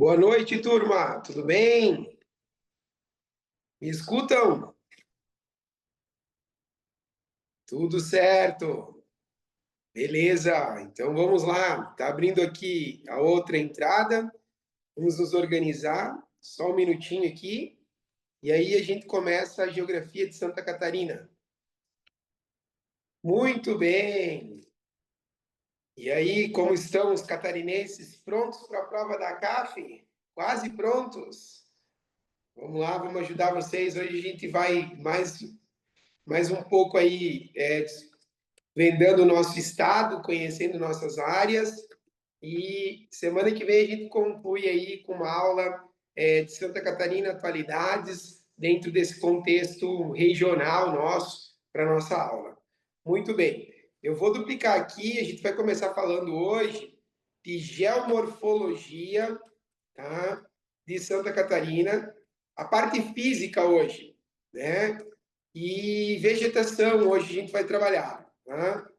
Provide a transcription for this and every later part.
Boa noite, turma. Tudo bem? Me escutam? Tudo certo. Beleza. Então vamos lá. Tá abrindo aqui a outra entrada. Vamos nos organizar. Só um minutinho aqui. E aí a gente começa a geografia de Santa Catarina. Muito bem. E aí, como estão os catarinenses prontos para a prova da CAF? Quase prontos? Vamos lá, vamos ajudar vocês. Hoje a gente vai mais um pouco aí vendendo o nosso estado, conhecendo nossas áreas. E semana que vem a gente conclui aí com uma aula de Santa Catarina Atualidades, dentro desse contexto regional nosso, para a nossa aula. Muito bem. Eu vou duplicar aqui, a gente vai começar falando hoje de geomorfologia, tá? De Santa Catarina, a parte física hoje, né? E vegetação, hoje a gente vai trabalhar. Tá?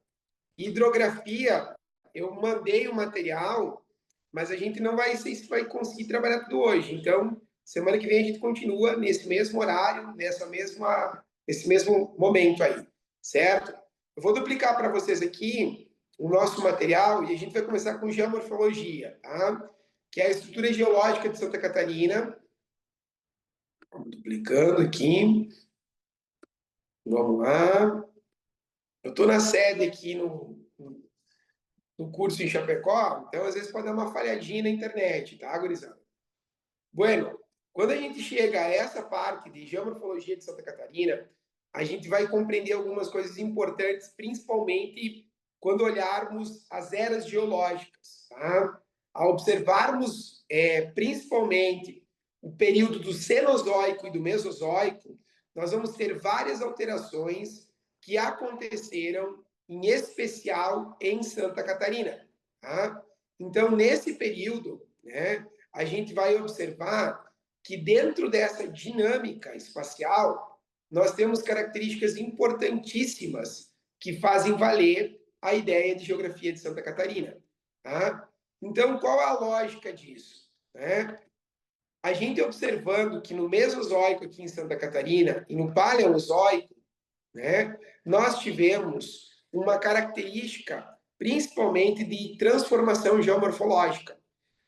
Hidrografia, eu mandei o material, mas a gente não vai sei se vai conseguir trabalhar tudo hoje. Então, semana que vem a gente continua nesse mesmo horário, nesse mesmo momento aí, certo? Eu vou duplicar para vocês aqui o nosso material e a gente vai começar com geomorfologia, tá? Que é a estrutura geológica de Santa Catarina. Vamos duplicando aqui. Vamos lá. Eu estou na sede aqui no curso em Chapecó, então às vezes pode dar uma falhadinha na internet, tá, gurizada? Bueno, quando a gente chega a essa parte de geomorfologia de Santa Catarina, a gente vai compreender algumas coisas importantes, principalmente quando olharmos as eras geológicas, tá? Ao observarmos principalmente o período do Cenozoico e do Mesozoico, nós vamos ter várias alterações que aconteceram, em especial em Santa Catarina. Tá? Então, nesse período, né, a gente vai observar que dentro dessa dinâmica espacial, nós temos características importantíssimas que fazem valer a ideia de geografia de Santa Catarina. Tá? Então, qual a lógica disso? Né? A gente observando que no Mesozoico aqui em Santa Catarina e no Paleozoico, né, nós tivemos uma característica principalmente de transformação geomorfológica.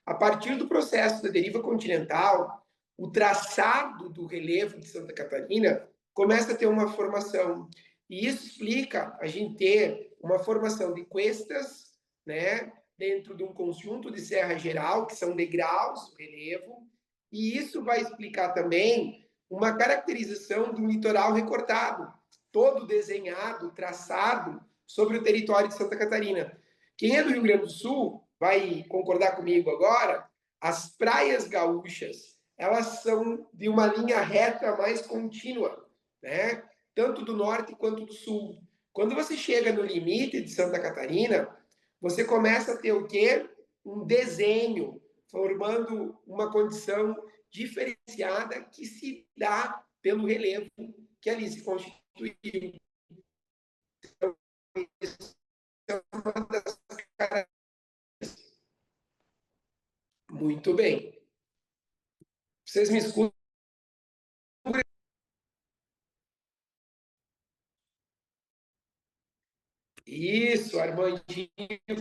A partir do processo da deriva continental, o traçado do relevo de Santa Catarina começa a ter uma formação. E isso explica a gente ter uma formação de cuestas, né, dentro de um conjunto de serra geral, que são degraus do relevo, e isso vai explicar também uma caracterização do litoral recortado, todo desenhado, traçado sobre o território de Santa Catarina. Quem é do Rio Grande do Sul vai concordar comigo agora, as praias gaúchas, elas são de uma linha reta mais contínua, né? Tanto do norte quanto do sul. Quando você chega no limite de Santa Catarina, você começa a ter o quê? Um desenho, formando uma condição diferenciada que se dá pelo relevo que ali se constituiu. Então, isso é uma das características. Muito bem. Vocês me escutam? Isso, Armandinho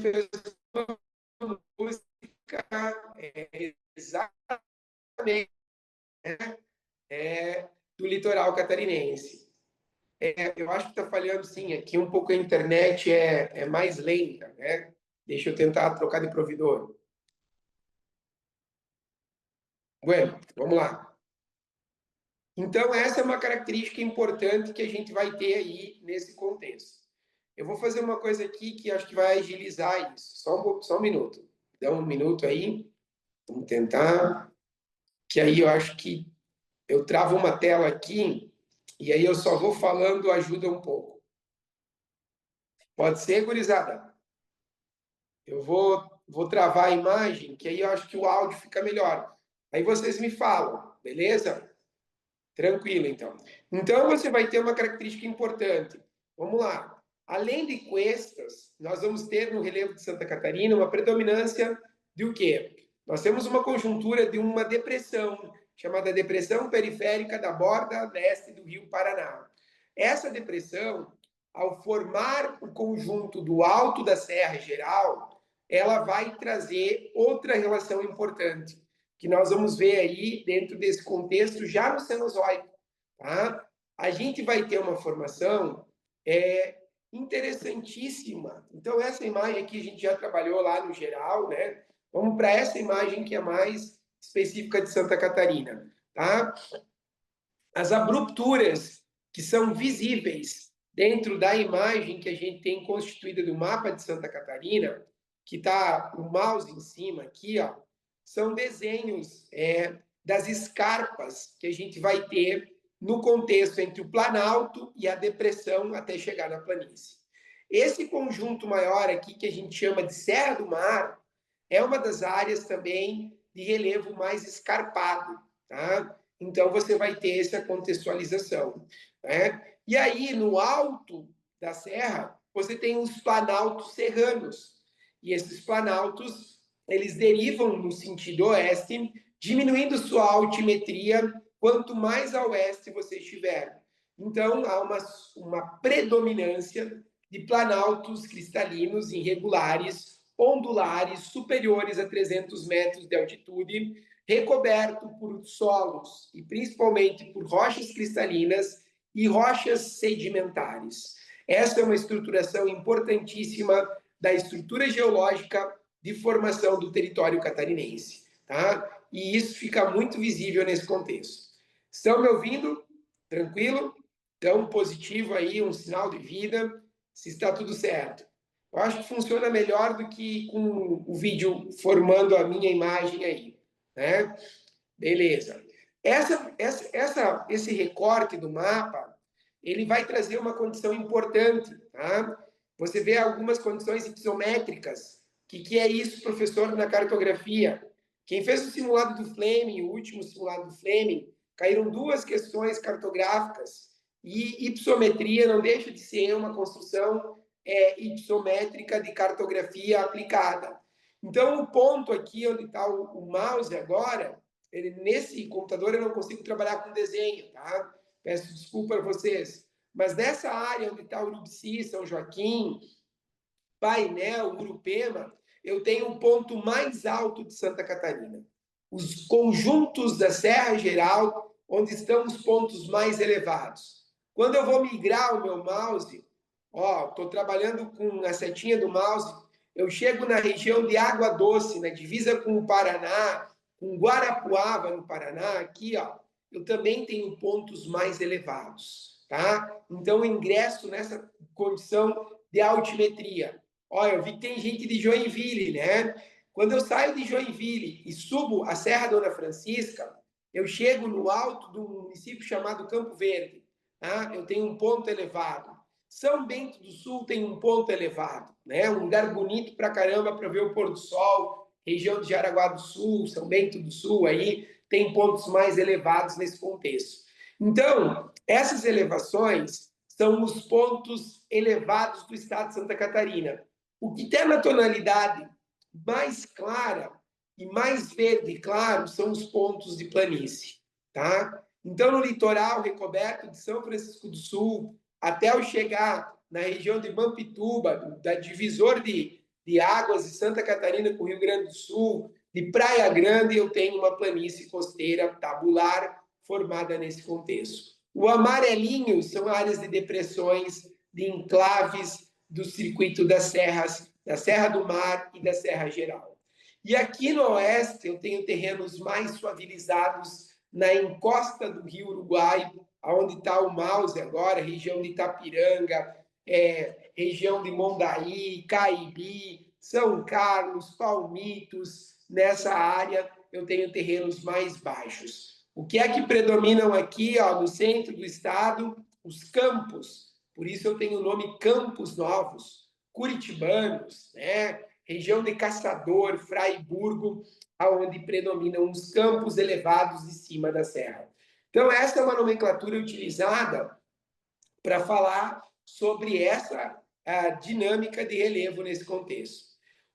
fez uma música exatamente do litoral catarinense. Eu acho que está falhando sim, aqui um pouco a internet é mais lenta, né? Deixa eu tentar trocar de provedor. Bueno, vamos lá. Então, essa é uma característica importante que a gente vai ter aí nesse contexto. Eu vou fazer uma coisa aqui que acho que vai agilizar isso. Só um minuto. Dá um minuto aí. Vamos tentar. Que aí eu acho que eu travo uma tela aqui e aí eu só vou falando, ajuda um pouco. Pode ser, gurizada? Eu vou travar a imagem, que aí eu acho que o áudio fica melhor. Aí vocês me falam, beleza? Tranquilo, então. Então, você vai ter uma característica importante. Vamos lá. Além de cuestas, nós vamos ter no relevo de Santa Catarina uma predominância de o quê? Nós temos uma conjuntura de uma depressão, chamada Depressão Periférica da Borda Leste do Rio Paraná. Essa depressão, ao formar o conjunto do alto da Serra Geral, ela vai trazer outra relação importante, que nós vamos ver aí dentro desse contexto já no Cenozoico. Tá? A gente vai ter uma formação interessantíssima. Então, essa imagem aqui a gente já trabalhou lá no geral, né? Vamos para essa imagem que é mais específica de Santa Catarina. Tá? As abrupturas que são visíveis dentro da imagem que a gente tem constituída do mapa de Santa Catarina, que está o mouse em cima aqui, ó, são desenhos das escarpas que a gente vai ter no contexto entre o Planalto e a depressão até chegar na planície. Esse conjunto maior aqui, que a gente chama de Serra do Mar, é uma das áreas também de relevo mais escarpado, tá? Então, você vai ter essa contextualização, né? E aí, no alto da serra, você tem os planaltos serranos. E esses planaltos, eles derivam no sentido oeste, diminuindo sua altimetria quanto mais a oeste você estiver. Então, há uma predominância de planaltos cristalinos irregulares, ondulares, superiores a 300 metros de altitude, recoberto por solos e principalmente por rochas cristalinas e rochas sedimentares. Essa é uma estruturação importantíssima da estrutura geológica de formação do território catarinense, tá? E isso fica muito visível nesse contexto. Estão me ouvindo? Tranquilo? Então, positivo aí, um sinal de vida, se está tudo certo. Eu acho que funciona melhor do que com o vídeo formando a minha imagem aí, né? Beleza. Esse recorte do mapa, ele vai trazer uma condição importante, tá? Você vê algumas condições isométricas. O que é isso, professor, na cartografia? Quem fez o simulado do Fleming, o último simulado do Fleming, caíram duas questões cartográficas e ipsometria não deixa de ser uma construção ipsométrica de cartografia aplicada. Então, o ponto aqui onde está o mouse agora, nesse computador eu não consigo trabalhar com desenho, tá? Peço desculpa a vocês. Mas nessa área onde está Urubici, São Joaquim, Painel, Urupema, eu tenho o ponto mais alto de Santa Catarina. Os conjuntos da Serra Geral, onde estão os pontos mais elevados. Quando eu vou migrar o meu mouse, estou trabalhando com a setinha do mouse, eu chego na região de Água Doce, na divisa com o Paraná, com Guarapuava, no Paraná, aqui, ó, eu também tenho pontos mais elevados, tá? Então, eu ingresso nessa condição de altimetria. Olha, eu vi que tem gente de Joinville, né? Quando eu saio de Joinville e subo a Serra Dona Francisca, eu chego no alto de um município chamado Campo Verde, tá? Eu tenho um ponto elevado. São Bento do Sul tem um ponto elevado, né? Um lugar bonito pra caramba para ver o pôr do sol. Região de Jaraguá do Sul, São Bento do Sul, aí tem pontos mais elevados nesse contexto. Então, essas elevações são os pontos elevados do estado de Santa Catarina. O que tem na tonalidade mais clara e mais verde claro são os pontos de planície, tá? Então, no litoral recoberto de São Francisco do Sul, até eu chegar na região de Mampituba, da divisor de Águas de Santa Catarina com o Rio Grande do Sul, de Praia Grande, eu tenho uma planície costeira tabular formada nesse contexto. O amarelinho são áreas de depressões, de enclaves do circuito das serras, da Serra do Mar e da Serra Geral. E aqui no oeste eu tenho terrenos mais suavizados na encosta do Rio Uruguai, onde está o mouse agora, região de Itapiranga, região de Mondaí, Caibi, São Carlos, Palmitos. Nessa área eu tenho terrenos mais baixos. O que é que predominam aqui, ó, no centro do estado? Os campos. Por isso eu tenho o nome Campos Novos, curitibanos, né? Região de Caçador, Fraiburgo, onde predominam os campos elevados de cima da serra. Então, essa é uma nomenclatura utilizada para falar sobre essa dinâmica de relevo nesse contexto.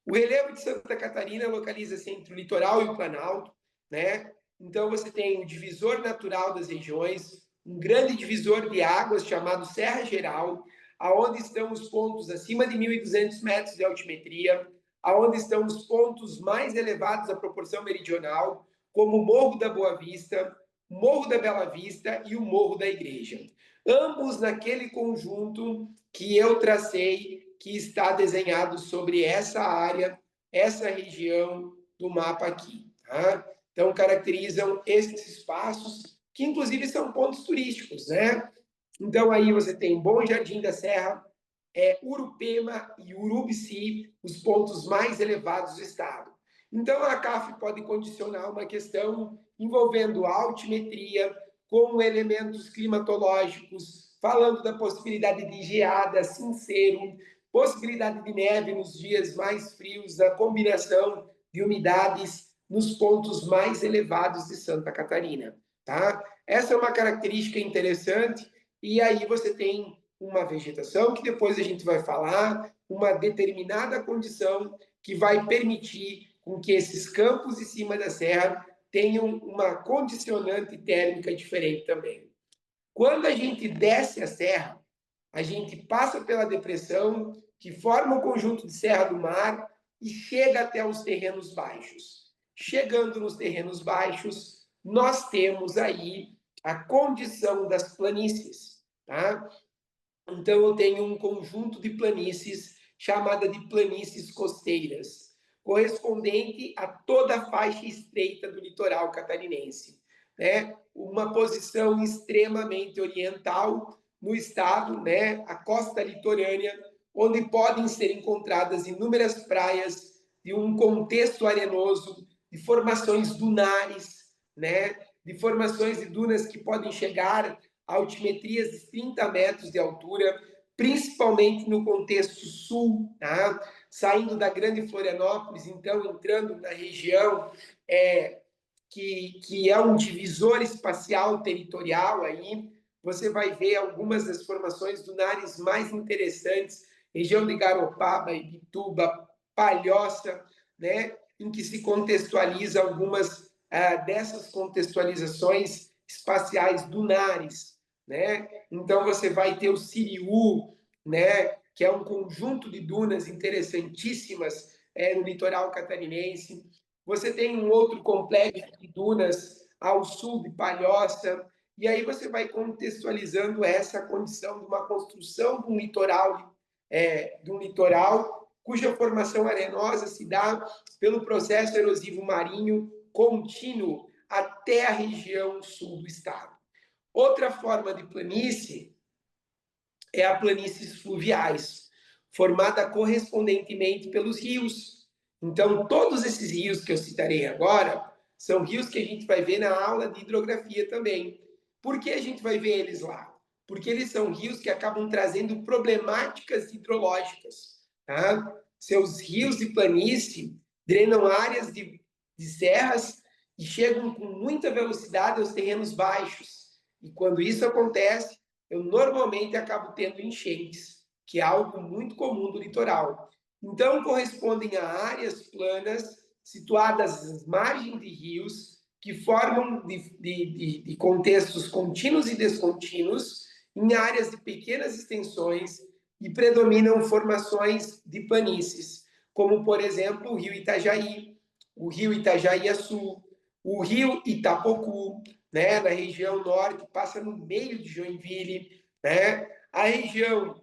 O relevo de Santa Catarina localiza-se entre o litoral e o Planalto, né? Então você tem o divisor natural das regiões, um grande divisor de águas chamado Serra Geral, aonde estão os pontos acima de 1.200 metros de altimetria, aonde estão os pontos mais elevados da proporção meridional, como o Morro da Boa Vista, o Morro da Bela Vista e o Morro da Igreja. Ambos naquele conjunto que eu tracei, que está desenhado sobre essa área, essa região do mapa aqui. Tá? Então, caracterizam esses espaços, que inclusive são pontos turísticos, né? Então, aí você tem Bom Jardim da Serra, Urupema e Urubici, os pontos mais elevados do estado. Então, a CAF pode condicionar uma questão envolvendo altimetria, com elementos climatológicos, falando da possibilidade de geada, sincero, possibilidade de neve nos dias mais frios, da combinação de umidades nos pontos mais elevados de Santa Catarina. Tá? Essa é uma característica interessante, e aí você tem uma vegetação que depois a gente vai falar, uma determinada condição que vai permitir com que esses campos de cima da serra tenham uma condicionante térmica diferente também. Quando a gente desce a serra, a gente passa pela depressão que forma o conjunto de Serra do Mar e chega até os terrenos baixos. Chegando nos terrenos baixos, nós temos aí a condição das planícies, tá? Então eu tenho um conjunto de planícies chamada de planícies costeiras, correspondente a toda a faixa estreita do litoral catarinense, né? Uma posição extremamente oriental no estado, né? A costa litorânea, onde podem ser encontradas inúmeras praias de um contexto arenoso, de formações dunares, né? De formações de dunas que podem chegar a altimetrias de 30 metros de altura, principalmente no contexto sul, tá? Saindo da Grande Florianópolis, então entrando na região que é um divisor espacial territorial aí, você vai ver algumas das formações dunares mais interessantes, região de Garopaba, Ibituba, Palhoça, né? Em que se contextualiza algumas dessas contextualizações espaciais dunares, né? Então você vai ter o Siriú, né? Que é um conjunto de dunas interessantíssimas no litoral catarinense. Você tem um outro complexo de dunas ao sul de Palhoça, e aí você vai contextualizando essa condição de uma construção de um litoral cuja formação arenosa se dá pelo processo erosivo marinho contínuo até a região sul do estado. Outra forma de planície é a planícies fluviais, formada correspondentemente pelos rios. Então, todos esses rios que eu citarei agora são rios que a gente vai ver na aula de hidrografia também. Por que a gente vai ver eles lá? Porque eles são rios que acabam trazendo problemáticas hidrológicas. Tá? Seus rios de planície drenam áreas de serras e chegam com muita velocidade aos terrenos baixos. E quando isso acontece, eu normalmente acabo tendo enchentes, que é algo muito comum do litoral. Então, correspondem a áreas planas situadas às margens de rios que formam de contextos contínuos e descontínuos em áreas de pequenas extensões e predominam formações de planícies, como, por exemplo, o rio Itajaí, o rio Itajaí-Açu, o rio Itapocu, né, na região norte, passa no meio de Joinville, né? A região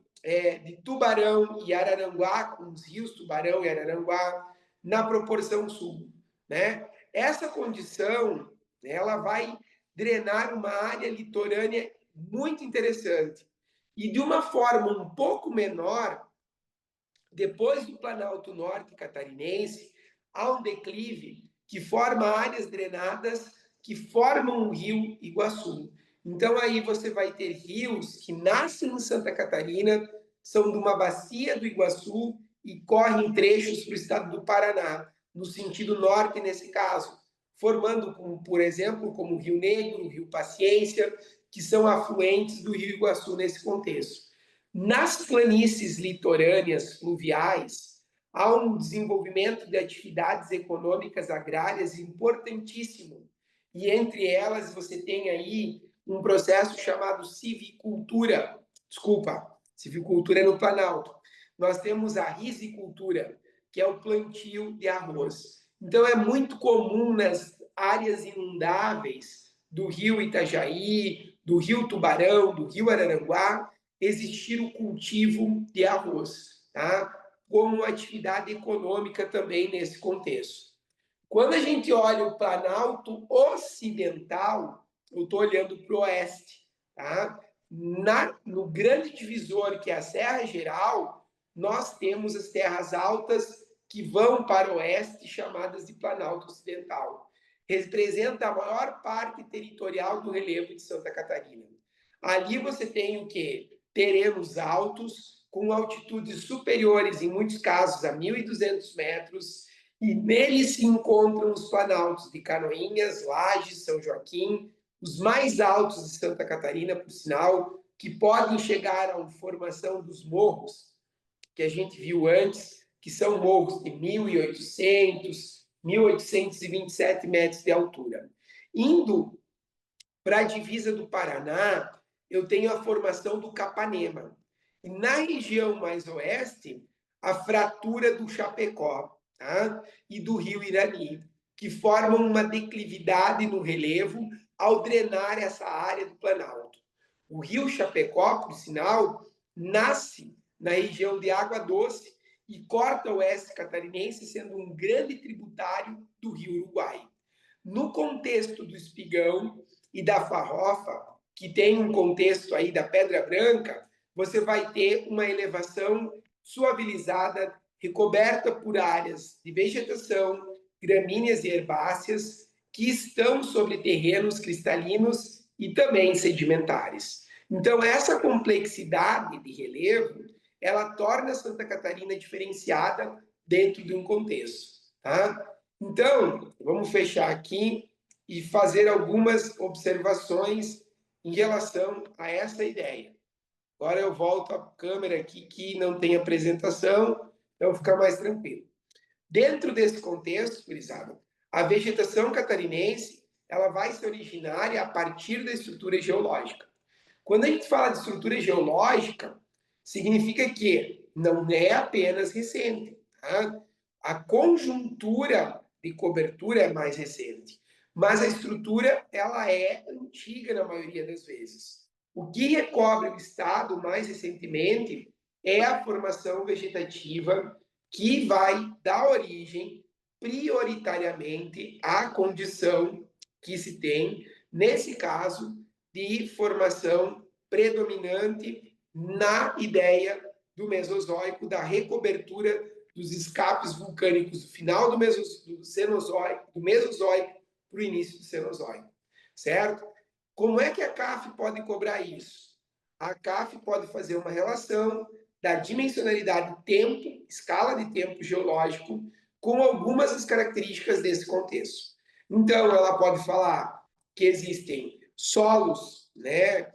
de Tubarão e Araranguá, com os rios Tubarão e Araranguá, na proporção sul, né? Essa condição, ela vai drenar uma área litorânea muito interessante. E de uma forma um pouco menor, depois do Planalto Norte catarinense, há um declive que forma áreas drenadas que formam o rio Iguaçu. Então aí você vai ter rios que nascem em Santa Catarina, são de uma bacia do Iguaçu e correm trechos para o estado do Paraná, no sentido norte nesse caso, formando, como, por exemplo, como o Rio Negro, o Rio Paciência, que são afluentes do Rio Iguaçu nesse contexto. Nas planícies litorâneas fluviais, há um desenvolvimento de atividades econômicas agrárias importantíssimo. E entre elas você tem aí um processo chamado civicultura. Desculpa, civicultura é no Planalto. Nós temos a risicultura, que é o plantio de arroz. Então é muito comum nas áreas inundáveis do rio Itajaí, do rio Tubarão, do rio Araranguá, existir o cultivo de arroz, tá? Como uma atividade econômica também nesse contexto. Quando a gente olha o Planalto Ocidental, eu estou olhando para o oeste, tá? No grande divisor, que é a Serra Geral, nós temos as terras altas que vão para o oeste, chamadas de Planalto Ocidental. Representa a maior parte territorial do relevo de Santa Catarina. Ali você tem o quê? Terrenos altos, com altitudes superiores, em muitos casos, a 1.200 metros, e neles se encontram os planaltos de Canoinhas, Lages, São Joaquim, os mais altos de Santa Catarina, por sinal, que podem chegar à formação dos morros, que a gente viu antes, que são morros de 1.800, 1.827 metros de altura. Indo para a divisa do Paraná, eu tenho a formação do Capanema. E na região mais oeste, a fratura do Chapecó, tá? E do rio Irani, que formam uma declividade no relevo ao drenar essa área do Planalto. O rio Chapecó, por sinal, nasce na região de Água Doce e corta o oeste catarinense, sendo um grande tributário do rio Uruguai. No contexto do espigão e da farrofa, que tem um contexto aí da Pedra Branca, você vai ter uma elevação suavizada, recoberta por áreas de vegetação, gramíneas e herbáceas, que estão sobre terrenos cristalinos e também sedimentares. Então, essa complexidade de relevo, ela torna Santa Catarina diferenciada dentro de um contexto, tá? Então, vamos fechar aqui e fazer algumas observações em relação a essa ideia. Agora eu volto à câmera aqui que não tem apresentação, então fica mais tranquilo. Dentro desse contexto, gurizada, a vegetação catarinense ela vai se originar a partir da estrutura geológica. Quando a gente fala de estrutura geológica, significa que não é apenas recente. Tá? A conjuntura de cobertura é mais recente, mas a estrutura ela é antiga na maioria das vezes. O que recobre o estado mais recentemente é a formação vegetativa que vai dar origem prioritariamente à condição que se tem, nesse caso, de formação predominante na ideia do Mesozoico, da recobertura dos escapes vulcânicos do final do Mesozoico para o início do Cenozoico, certo? Como é que a CAF pode cobrar isso? A CAF pode fazer uma relação da dimensionalidade tempo, escala de tempo geológico, com algumas das características desse contexto. Então, ela pode falar que existem solos, né,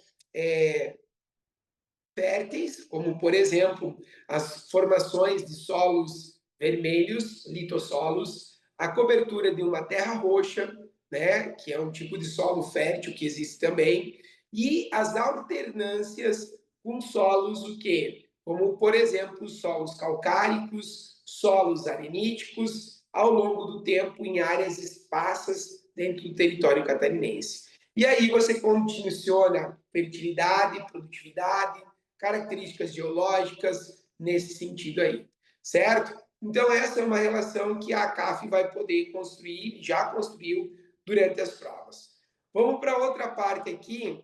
férteis, como, por exemplo, as formações de solos vermelhos, litossolos, a cobertura de uma terra roxa, né, que é um tipo de solo fértil que existe também, e as alternâncias com solos o quê? Como, por exemplo, solos calcáricos, solos areníticos, ao longo do tempo em áreas esparsas dentro do território catarinense. E aí você condiciona fertilidade, produtividade, características geológicas nesse sentido aí, certo? Então, essa é uma relação que a CAF vai poder construir, já construiu durante as provas. Vamos para outra parte aqui,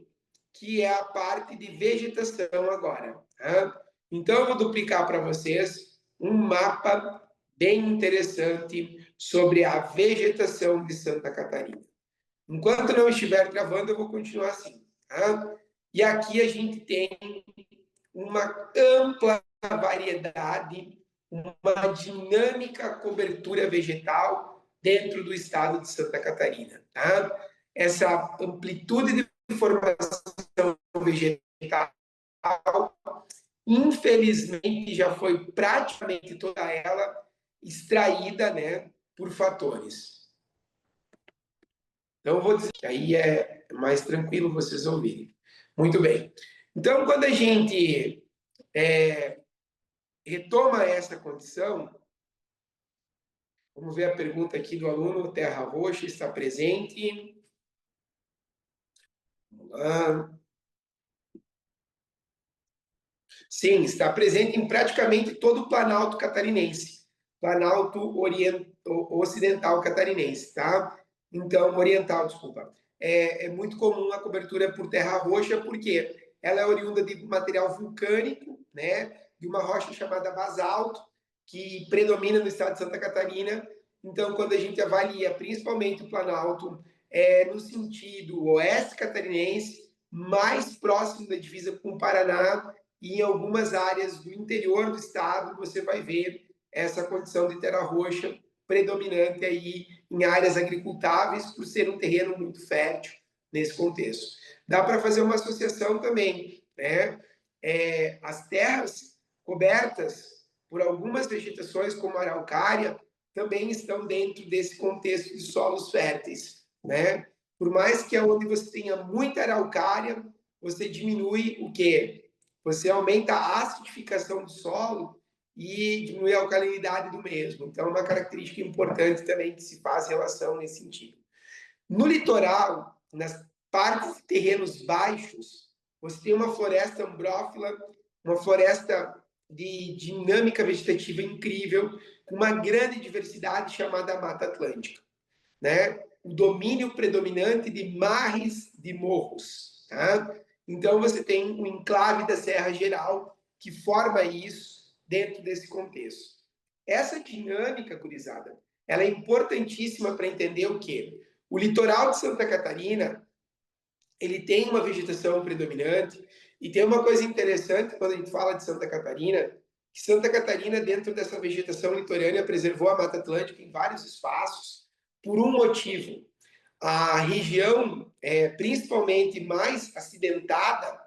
que é a parte de vegetação agora. Tá? Então, eu vou duplicar para vocês um mapa bem interessante sobre a vegetação de Santa Catarina. Enquanto não estiver gravando, eu vou continuar assim. Tá? E aqui a gente tem uma ampla variedade, uma dinâmica cobertura vegetal dentro do estado de Santa Catarina. Tá? Essa amplitude de formação vegetal, infelizmente, já foi praticamente toda ela extraída, né, por fatores. Então, eu vou dizer que aí é mais tranquilo vocês ouvirem. Muito bem. Então, quando a gente retoma essa condição, vamos ver a pergunta aqui do aluno, Terra Roxa está presente. Vamos lá. Sim, está presente em praticamente todo o Planalto catarinense, Planalto Ocidental catarinense, tá? Então, oriental, desculpa. É muito comum a cobertura por terra roxa, porque ela é oriunda de material vulcânico, né? De uma rocha chamada basalto, que predomina no estado de Santa Catarina. Então, quando a gente avalia principalmente o Planalto no sentido oeste catarinense, mais próximo da divisa com o Paraná, e em algumas áreas do interior do estado você vai ver essa condição de terra roxa predominante aí em áreas agricultáveis, por ser um terreno muito fértil nesse contexto. Dá para fazer uma associação também, né? As terras cobertas por algumas vegetações, como a araucária, também estão dentro desse contexto de solos férteis, né? Por mais que onde você tenha muita araucária, você diminui o quê? Você aumenta a acidificação do solo e diminui a alcalinidade do mesmo. Então, é uma característica importante também que se faz relação nesse sentido. No litoral, nas partes de terrenos baixos, você tem uma floresta ambrófila, uma floresta de dinâmica vegetativa incrível, com uma grande diversidade chamada Mata Atlântica, né? O domínio predominante de marres de morros, tá? Então você tem um enclave da Serra Geral que forma isso dentro desse contexto. Essa dinâmica, gurizada, ela é importantíssima para entender o quê? O litoral de Santa Catarina, ele tem uma vegetação predominante e tem uma coisa interessante quando a gente fala de Santa Catarina, que Santa Catarina, dentro dessa vegetação litorânea, preservou a Mata Atlântica em vários espaços por um motivo. A região, principalmente mais acidentada,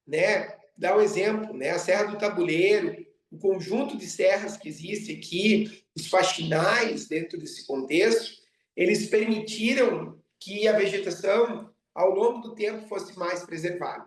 né? Dá um exemplo, né? A Serra do Tabuleiro, o conjunto de serras que existe aqui, os faxinais dentro desse contexto, eles permitiram que a vegetação, ao longo do tempo, fosse mais preservada.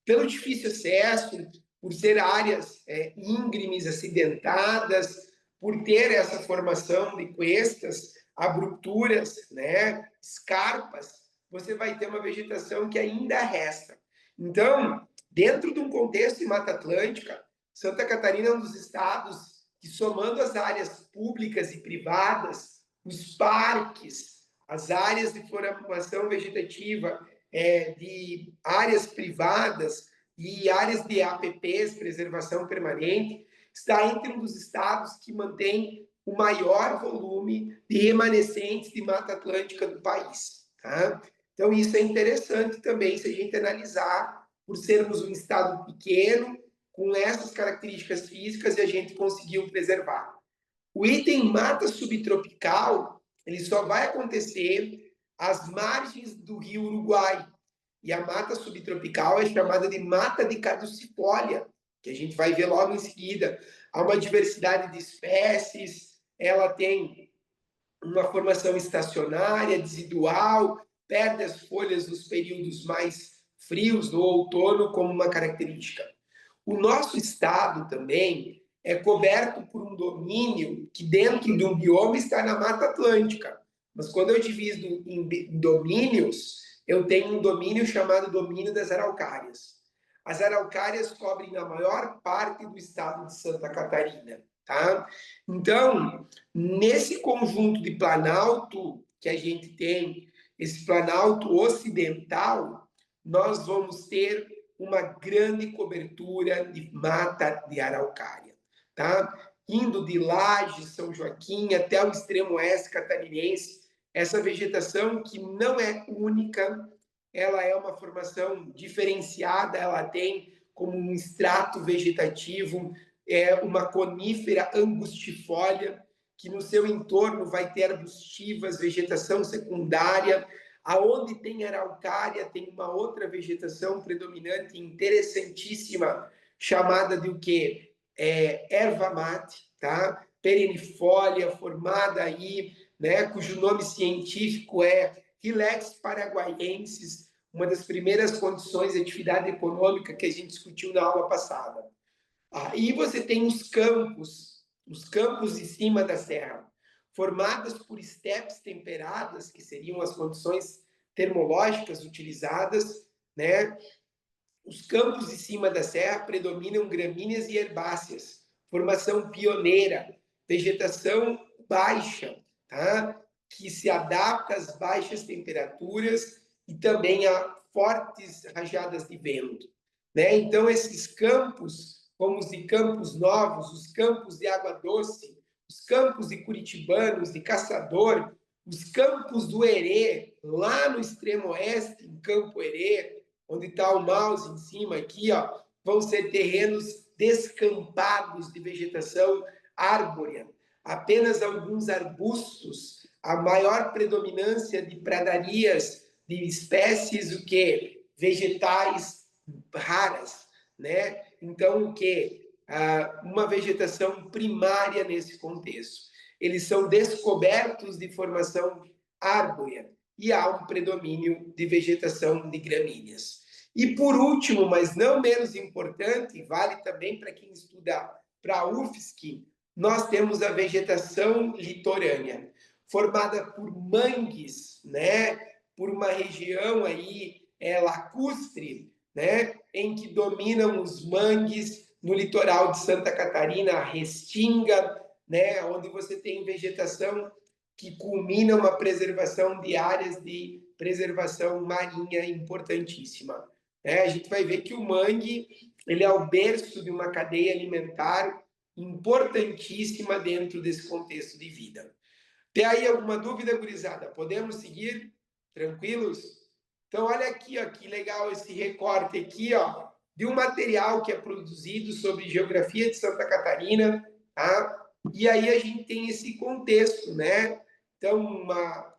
Pelo difícil acesso, por ser áreas íngremes, acidentadas, por ter essa formação de cuestas, abrupturas, né, escarpas, você vai ter uma vegetação que ainda resta. Então, dentro de um contexto de Mata Atlântica, Santa Catarina é um dos estados que, somando as áreas públicas e privadas, os parques, as áreas de formação vegetativa, de áreas privadas e áreas de APPs, preservação permanente, está entre um dos estados que mantém o maior volume de remanescentes de Mata Atlântica do país. Tá? Então, isso é interessante também se a gente analisar, por sermos um estado pequeno, com essas características físicas, e a gente conseguiu preservar. O item mata subtropical, ele só vai acontecer às margens do rio Uruguai. E a mata subtropical é chamada de mata de caducifólia, que a gente vai ver logo em seguida. Há uma diversidade de espécies, ela tem uma formação estacionária, residual, perde as folhas nos períodos mais frios do outono como uma característica. O nosso estado também é coberto por um domínio que dentro de um bioma está na Mata Atlântica. Mas quando eu divido em domínios, eu tenho um domínio chamado domínio das araucárias. As araucárias cobrem a maior parte do estado de Santa Catarina, tá? Então, nesse conjunto de planalto que a gente tem, esse planalto ocidental, nós vamos ter uma grande cobertura de mata de araucária, tá? Indo de Lages, São Joaquim, até o extremo oeste catarinense, essa vegetação que não é única, ela é uma formação diferenciada, ela tem como um extrato vegetativo uma conífera angustifólia, que no seu entorno vai ter arbustivas, vegetação secundária. Aonde tem araucária, tem uma outra vegetação predominante, interessantíssima, chamada de o quê? Erva mate, tá? perennifólia, formada aí, né, cujo nome científico é Ilex paraguaiensis, uma das primeiras condições de atividade econômica que a gente discutiu na aula passada. Aí você tem os campos em cima da serra, formadas por estepes temperadas, que seriam as condições termológicas utilizadas, né? Os campos em cima da serra predominam gramíneas e herbáceas, formação pioneira, vegetação baixa, tá? Que se adapta às baixas temperaturas e também a fortes rajadas de vento, né? Então, esses campos, como os de Campos Novos, os campos de Água Doce, os campos de Curitibanos, de Caçador, os campos do Herê, lá no extremo oeste, em Campo Herê, onde está o mouse em cima aqui, ó, vão ser terrenos descampados de vegetação árbórea, apenas alguns arbustos, a maior predominância de pradarias de espécies o que vegetais raras, né? Então o que uma vegetação primária nesse contexto. Eles são descobertos de formação árbórea e há um predomínio de vegetação de gramíneas. E por último, mas não menos importante, vale também para quem estuda para a UFSC, nós temos a vegetação litorânea, formada por mangues, né? Por uma região aí lacustre, né? Em que dominam os mangues no litoral de Santa Catarina, a Restinga, né? Onde você tem vegetação que culmina uma preservação de áreas de preservação marinha importantíssima. A gente vai ver que o mangue ele é o berço de uma cadeia alimentar importantíssima dentro desse contexto de vida. Tem aí alguma dúvida, gurizada? Podemos seguir? Tranquilos? Então, olha aqui, ó, que legal esse recorte aqui, ó, de um material que é produzido sobre geografia de Santa Catarina, tá? E aí a gente tem esse contexto, né? Então, uma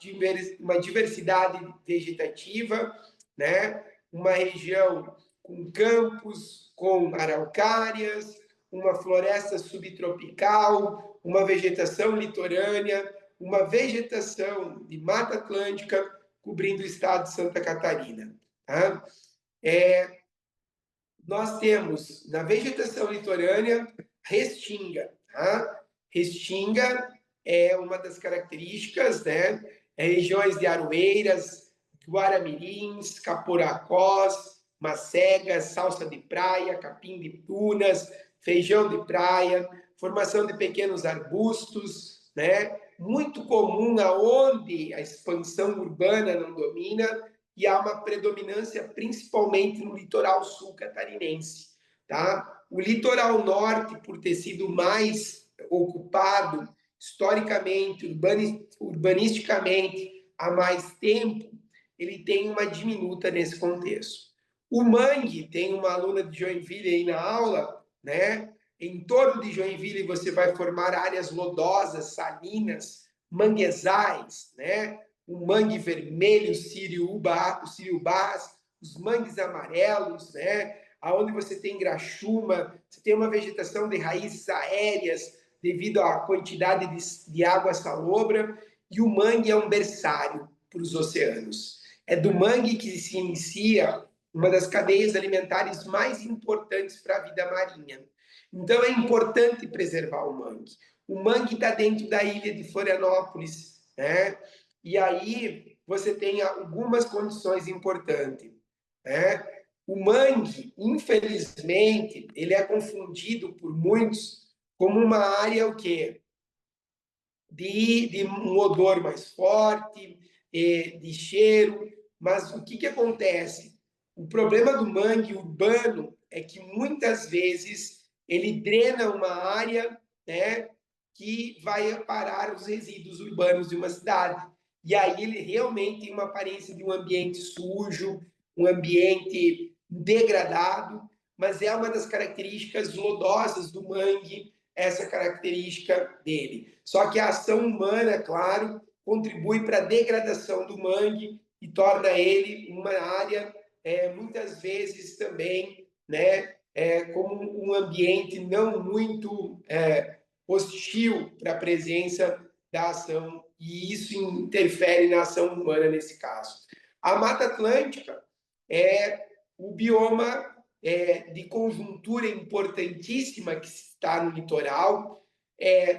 diversidade vegetativa, né? Uma região com campos, com araucárias, uma floresta subtropical, uma vegetação litorânea, uma vegetação de Mata Atlântica cobrindo o estado de Santa Catarina. Tá? Nós temos na vegetação litorânea restinga. Tá? Restinga é uma das características, né? Regiões de aroeiras, guaramirins, caporacós, macegas, salsa de praia, capim de tunas, feijão de praia, formação de pequenos arbustos, né? Muito comum aonde a expansão urbana não domina e há uma predominância principalmente no litoral sul catarinense, tá? O litoral norte, por ter sido mais ocupado historicamente, urbanisticamente, há mais tempo, ele tem uma diminuta nesse contexto. O mangue, tem uma aluna de Joinville aí na aula, né? Em torno de Joinville você vai formar áreas lodosas, salinas, manguezais, né? O mangue vermelho, o sírio-barras, os mangues amarelos, né? Aonde você tem graxuma, você tem uma vegetação de raízes aéreas devido à quantidade de água salobra, e o mangue é um berçário para os oceanos. É do mangue que se inicia uma das cadeias alimentares mais importantes para a vida marinha. Então é importante preservar o mangue. O mangue está dentro da ilha de Florianópolis, né? E aí você tem algumas condições importantes, né? O mangue, infelizmente, ele é confundido por muitos como uma área o quê? De um odor mais forte, de cheiro, mas o que acontece? O problema do mangue urbano é que muitas vezes ele drena uma área, né, que vai parar os resíduos urbanos de uma cidade. E aí ele realmente tem uma aparência de um ambiente sujo, um ambiente degradado, mas é uma das características lodosas do mangue, essa característica dele. Só que a ação humana, claro, contribui para a degradação do mangue e torna ele uma área, muitas vezes também, né, como um ambiente não muito hostil para a presença da ação, e isso interfere na ação humana nesse caso. A Mata Atlântica é o bioma de conjuntura importantíssima que está no litoral.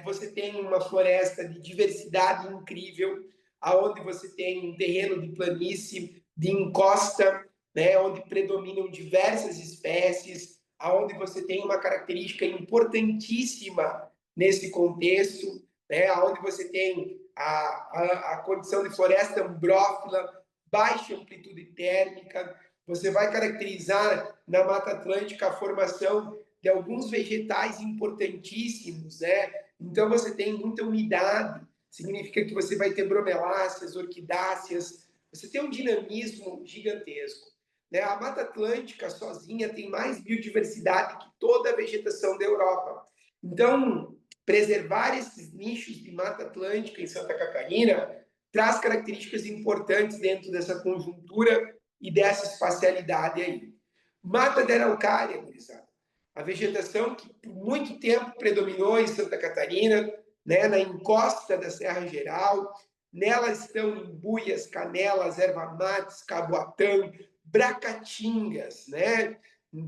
Você tem uma floresta de diversidade incrível, aonde você tem um terreno de planície, de encosta, né, onde predominam diversas espécies, aonde você tem uma característica importantíssima nesse contexto, né, onde você tem a condição de floresta ambrófila, baixa amplitude térmica. Você vai caracterizar na Mata Atlântica a formação de alguns vegetais importantíssimos, né? Então você tem muita umidade, significa que você vai ter bromeláceas, orquidáceas, você tem um dinamismo gigantesco. Né? A Mata Atlântica sozinha tem mais biodiversidade que toda a vegetação da Europa. Então, preservar esses nichos de Mata Atlântica em Santa Catarina traz características importantes dentro dessa conjuntura e dessa espacialidade aí. Mata de araucária, gurizada. A vegetação que por muito tempo predominou em Santa Catarina, né, na encosta da Serra Geral. Nela estão imbuias, canelas, erva-mates, caboatã, bracatingas, né?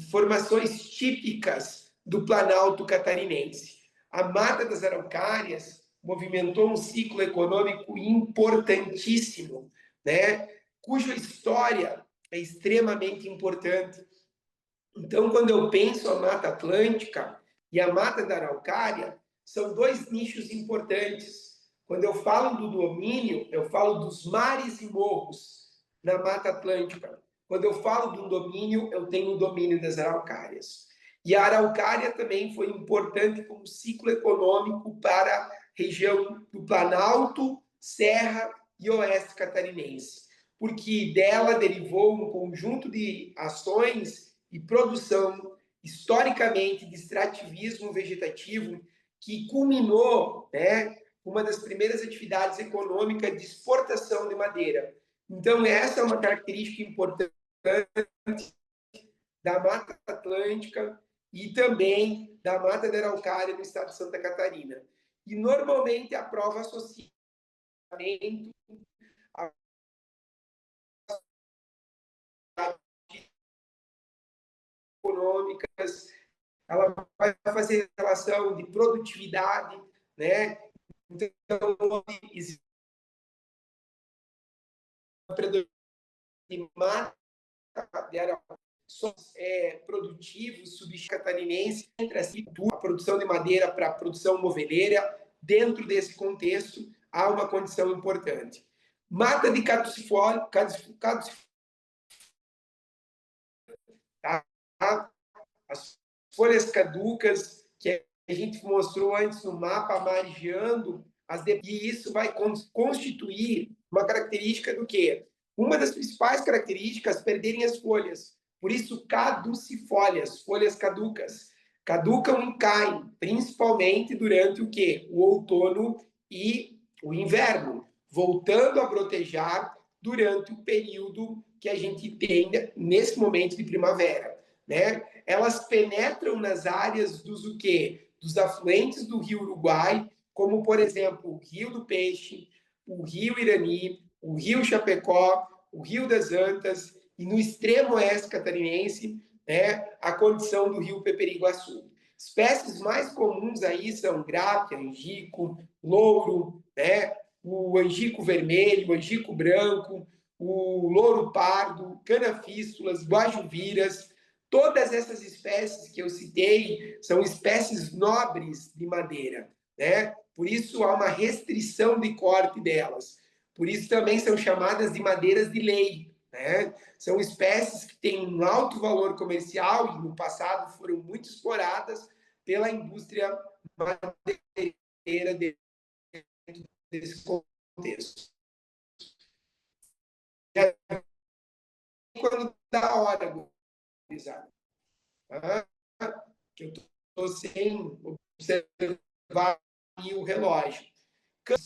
Formações típicas do Planalto catarinense. A Mata das Araucárias movimentou um ciclo econômico importantíssimo, né? Cuja história é extremamente importante. Então, quando eu penso a Mata Atlântica e a Mata da Araucária, são dois nichos importantes. Quando eu falo do domínio, eu falo dos mares e morros na Mata Atlântica. Quando eu falo do domínio, eu tenho o domínio das araucárias. E a araucária também foi importante como ciclo econômico para a região do Planalto, Serra e Oeste Catarinense, porque dela derivou um conjunto de ações e produção, historicamente, de extrativismo vegetativo, que culminou, né, uma das primeiras atividades econômicas de exportação de madeira. Então, essa é uma característica importante da Mata Atlântica e também da Mata da Araucária no estado de Santa Catarina. E, normalmente, a prova associa a econômicas, ela vai fazer relação de produtividade, né? Então, existe uma predominância produtivos, subcatarinense, entre assim, a produção de madeira para a produção moveleira. Dentro desse contexto, há uma condição importante. Mata de caducifólio, tá? As folhas caducas, que a gente mostrou antes no mapa, margeando, e isso vai constituir uma característica do quê? Uma das principais características, perderem as folhas. Por isso, caducifólias, folhas caducas. Caducam e caem, principalmente durante o quê? O outono e o inverno, voltando a brotejar durante o período que a gente tem nesse momento de primavera, né? Elas penetram nas áreas dos o quê? Dos afluentes do Rio Uruguai, como, por exemplo, o Rio do Peixe, o Rio Irani, o Rio Chapecó, o Rio das Antas, e no extremo oeste catarinense, né, a condição do Rio Peperiguaçu. Espécies mais comuns aí são grápia, angico, louro, né, o angico vermelho, o angico branco, o louro pardo, canafístulas, guajuviras. Todas essas espécies que eu citei são espécies nobres de madeira, né? Por isso há uma restrição de corte delas. Por isso também são chamadas de madeiras de lei, né? São espécies que têm um alto valor comercial e no passado foram muito exploradas pela indústria madeireira dentro desse contexto. Quando dá hora, que eu estou sem observar o relógio.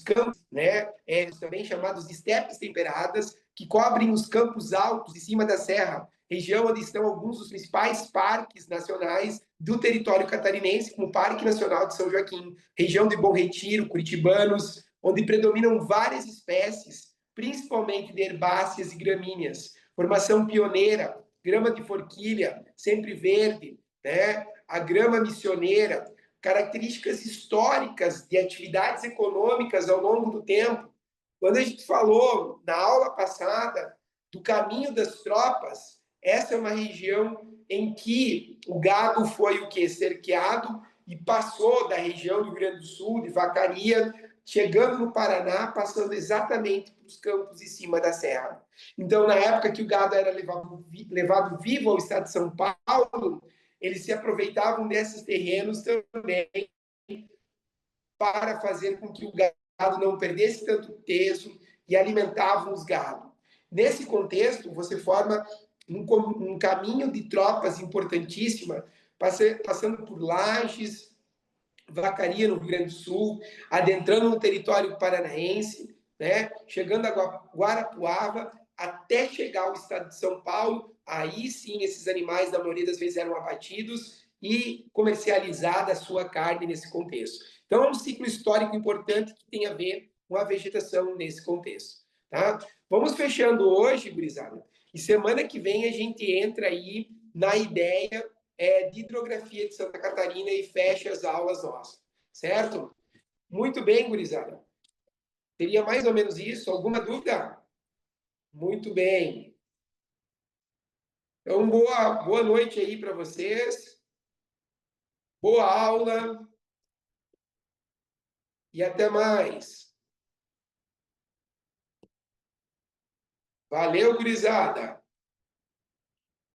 Campos, né, também chamados de estepes temperadas, que cobrem os campos altos de cima da serra, região onde estão alguns dos principais parques nacionais do território catarinense, como o Parque Nacional de São Joaquim, região de Bom Retiro, curitibanos, onde predominam várias espécies, principalmente de herbáceas e gramíneas. Formação pioneira, grama de forquilha, sempre verde, né? A grama missioneira, características históricas de atividades econômicas ao longo do tempo. Quando a gente falou na aula passada do caminho das tropas, essa é uma região em que o gado foi o que? Cerqueado e passou da região do Rio Grande do Sul, de Vacaria, chegando no Paraná, passando exatamente para os campos em cima da serra. Então, na época que o gado era levado vivo ao estado de São Paulo, eles se aproveitavam desses terrenos também para fazer com que o gado não perdesse tanto peso e alimentavam os gados. Nesse contexto, você forma um caminho de tropas importantíssima, passando por Lages, Vacaria, no Rio Grande do Sul, adentrando no território paranaense, né? Chegando a Guarapuava, até chegar ao estado de São Paulo. Aí sim, esses animais, na maioria das vezes, eram abatidos e comercializada a sua carne nesse contexto. Então, é um ciclo histórico importante que tem a ver com a vegetação nesse contexto. Tá? Vamos fechando hoje, gurizada, e semana que vem a gente entra aí na ideia de hidrografia de Santa Catarina e fecha as aulas nossas, certo? Muito bem, gurizada. Seria mais ou menos isso? Alguma dúvida? Muito bem. Então, boa noite aí para vocês. Boa aula. E até mais. Valeu, gurizada.